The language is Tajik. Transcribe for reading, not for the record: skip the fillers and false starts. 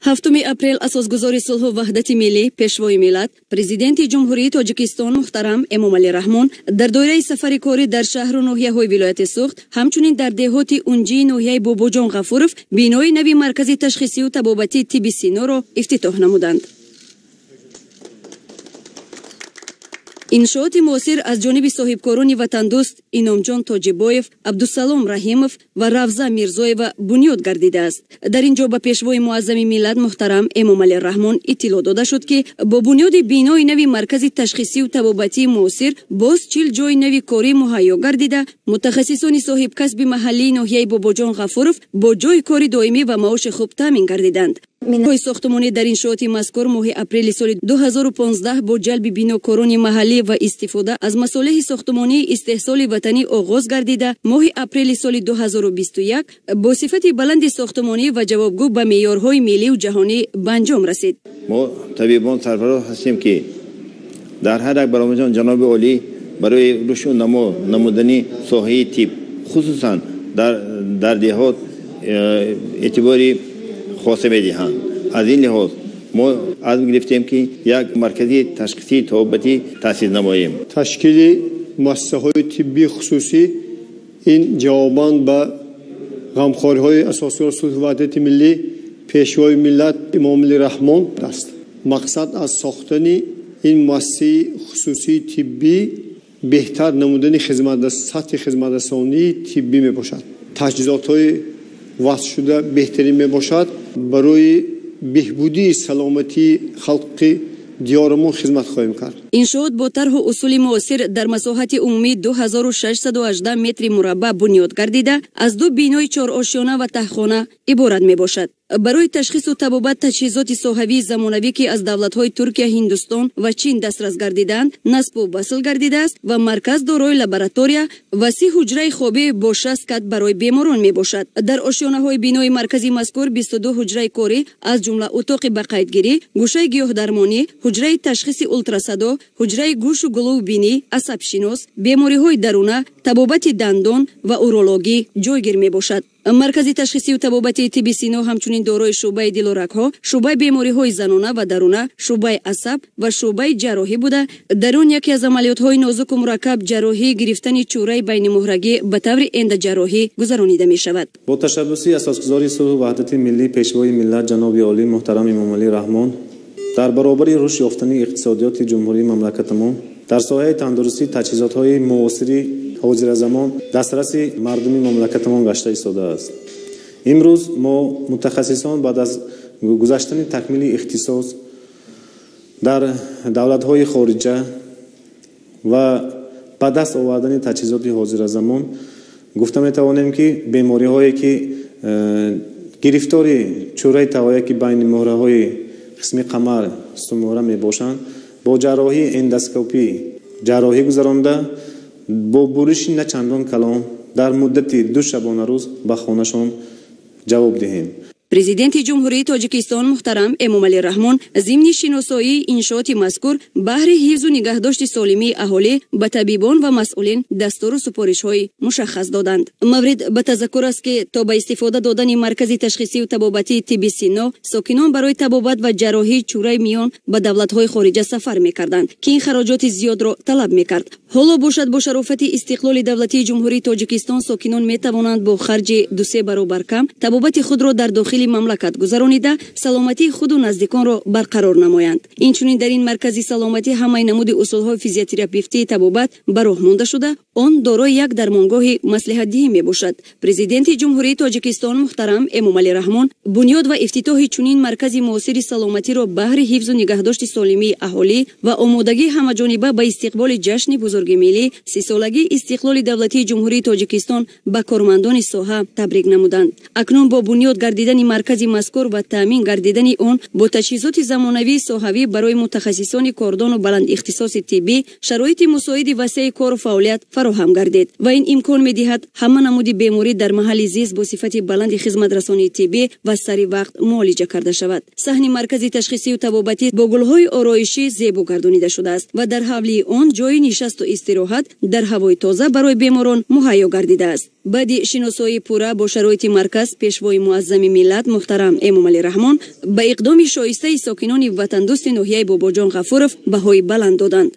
7 апрел асосгузори сулҳу ваҳдати миллӣ пешвои миллат президенти ҷумҳурии Тоҷикистон муҳтарам Эмомалӣ Раҳмон дар доираи сафари корӣ дар шаҳру ноҳияҳои вилояти Суғд ҳамчунин дар деҳоти Унҷии ноҳияи Бобоҷон Ғафуров бинои нави маркази ташхисию табобатии тибби синоро ифтитоҳ намуданд. иншооти муосир аз ҷониби соҳибкорони ватандӯст Иномҷон Тоҷибоев, Абдусалом Раҳимов ва Равза Мирзоева бунёд гардидааст. дар ин ҷо ба пешвои муаззами миллат муҳтарам Эмомалӣ Раҳмон иттилоъ дода шуд ки бо бунёди бинои нави маркази ташхисию табобатии муосир боз 40 ҷойи нави корӣ муҳайё гардида, мутахассисони соҳибкасби маҳаллии ноҳияи Бобоҷон Ғафуров бо ҷойи кори доимӣ ва маоши хуб таъмин гардиданд. минҳои сохтмонӣ дар иншооти мазкур моҳи апрели соли 2015 бо ҷалби бинокорони маҳаллӣ ва истифода аз масолиҳи сохтмонии истеҳсоли ватанӣ оғоз гардида, моҳи апрели соли 2021 бо сифати баланди сохтмонӣ ва ҷавобгӯ ба меъёрҳои миллию ҷаҳонӣ ба анҷом расид. мо табибон сарфароз ҳастем ки дар ҳар як баромаҷон ҷаноби олӣ барои рушду намудани соҳаи тиб хусусан дар деҳот эътибори хоса медиҳанд. аз ин лиҳоз мо азм гирифтем ки як маркази ташхисии табобатӣ таъсис намоем. ташкили муассисаҳои тиббии хусусӣ ин ҷавобан ба ғамхориҳои асосиёни сулҳу ваҳдати миллӣ пешвои миллат Эмомалӣ Раҳмон аст. мақсад аз сохтани ин муассисаи хусусии тиббӣ беҳтар намудани сатҳи хизматрасонии тиббӣ мебошад. таҷҳизотҳои васшуда беҳтарин мебошад. барои беҳбудии саломатии халқи диёрамон хизмат хоҳем кард. иншоот бо тарҳу усули муосир дар масоҳати умумӣ 2618 метри мураббаъ бунёд гардида, аз 2 бинои 4 ошёна ва таҳхона иборат мебошад. барои ташхису табобат таҷҳизоти соҳавии замонавӣ ки аз давлатҳои Туркия, Ҳиндустон ва Чин дастрас гардиданд, насбу васл гардидааст ва марказ дорои лаборатория ва 30 ҳуҷраи хобӣ бо 60 кат барои беморон мебошад. дар ошёнаҳои бинои маркази мазкур 22 ҳуҷраи корӣ аз ҷумла утоқи бақайдгирӣ, гӯшаи гиёҳдармонӣ, ҳуҷраи ташхиси ултрасадо, ҳуҷраи гӯшу гулӯвбинӣ, асабшинос, бемориҳои даруна, табобати дандон ва урологӣ ҷойгир мебошад. маркази ташхисию табобатии тибби сино ҳамчунин дорои шуъбаи дилу рагҳо, шуъбаи бемориҳои занона ва даруна, шуъбаи асаб ва шуъбаи ҷарроҳӣ буда, дар он яке аз амалиётҳои нозуку мураккаб ҷарроҳии гирифтани чӯраи байнимуҳрагӣ ба таври эндоҷарроҳӣ гузаронида мешавад. бо ташаббуси асосгузори сулҳу ваҳдати миллӣ пешвои миллат ҷаноби олӣ муҳтарам Эмомалӣ Раҳмон дар баробари рушд ёфтани иқтисодиёти ҷумҳурии мамлакатамон дар соҳаи тандурустӣ таҷҳизотҳои муосири ҳозиразамон дастраси мардуми мамлакатамон гашта истодааст. имрӯз мо мутахассисон баъд аз гузаштани такмили ихтисос дар давлатҳои хориҷа ва ба даст овардани таҷҳизоти ҳозиразамон гуфта метавонем ки бемориҳое ки гирифтори чӯраи тавояки байни муҳраҳои қисми қамар сумора мебошанд, бо ҷарроҳии эндоскопӣ ҷарроҳӣ гузаронда бо буриши на чандон калон дар муддати 2 шабонарӯз ба хонашон ҷавоб диҳем. президенти ҷумҳурии Тоҷикистон муҳтарам Эмомалӣ Раҳмон зимни шиносоии иншооти мазкур баҳри ҳифзу нигаҳдошти солимии аҳолӣ ба табибон ва масъулин дастуру супоришҳои мушаххас доданд. маврид ба тазаккур аст ки то ба истифода додани маркази ташхисию табобатии тибби сино сокинон барои табобат ва ҷарроҳии чӯраи миён ба давлатҳои хориҷа сафар мекарданд ки ин хароҷоти зиёдро талаб мекард. ҳоло бошад бо шарофати истиқлоли давлатии ҷумҳурии Тоҷикистон сокинон метавонанд бо харҷи 2-3 баробар кам табобати худро дар дохили мамлакат гузаронида саломатии худу наздиконро барқарор намоянд. инчунин дар ин маркази саломатӣ ҳамаи намуди усулҳои физиотерапевтии табобат ба роҳ монда шуда, он дорои як дармонгоҳи маслиҳатдиҳӣ мебошад. президенти ҷумҳурии Тоҷикистон муҳтарам Эмомалӣ Раҳмон бунёд ва ифтитоҳи чунин маркази муосири саломатиро баҳри ҳифзу нигаҳдошти солимии аҳолӣ ва омодагии ҳамаҷониба ба истиқболи ҷашни бузурги миллӣ 30-солагии истиқлоли давлатии ҷумҳурии Тоҷикистон ба кормандони соҳа табрик намуданд. акнун бо бунёд гардидани маркази мазкур ва таъмин гардидани он бо таҷҳизоти замонавии соҳавӣ барои мутахассисони кордону баландихтисоси тиббӣ шароити мусоиди васеъи кору фаъолият фароҳам гардид ва ин имкон медиҳад ҳама намуди беморӣ дар маҳалли зист бо сифати баланди хизматрасонии тиббӣ ва сари вақт муолиҷа карда шавад. саҳни маркази ташхисию табобатӣ бо гулҳои ороишӣ зебо гардонида шудааст ва дар ҳавлии он ҷои нишасту истироҳат дар ҳавои тоза барои беморон муҳайё гардидааст. баъди шиносоии пурра бо шароити марказ пешвои муаззами миллат муҳтарам эмомалӣ раҳмон ба иқдоми шоистаи сокинони ватандӯсти ноҳияи бобоҷон ғафуров баҳои баланд доданд.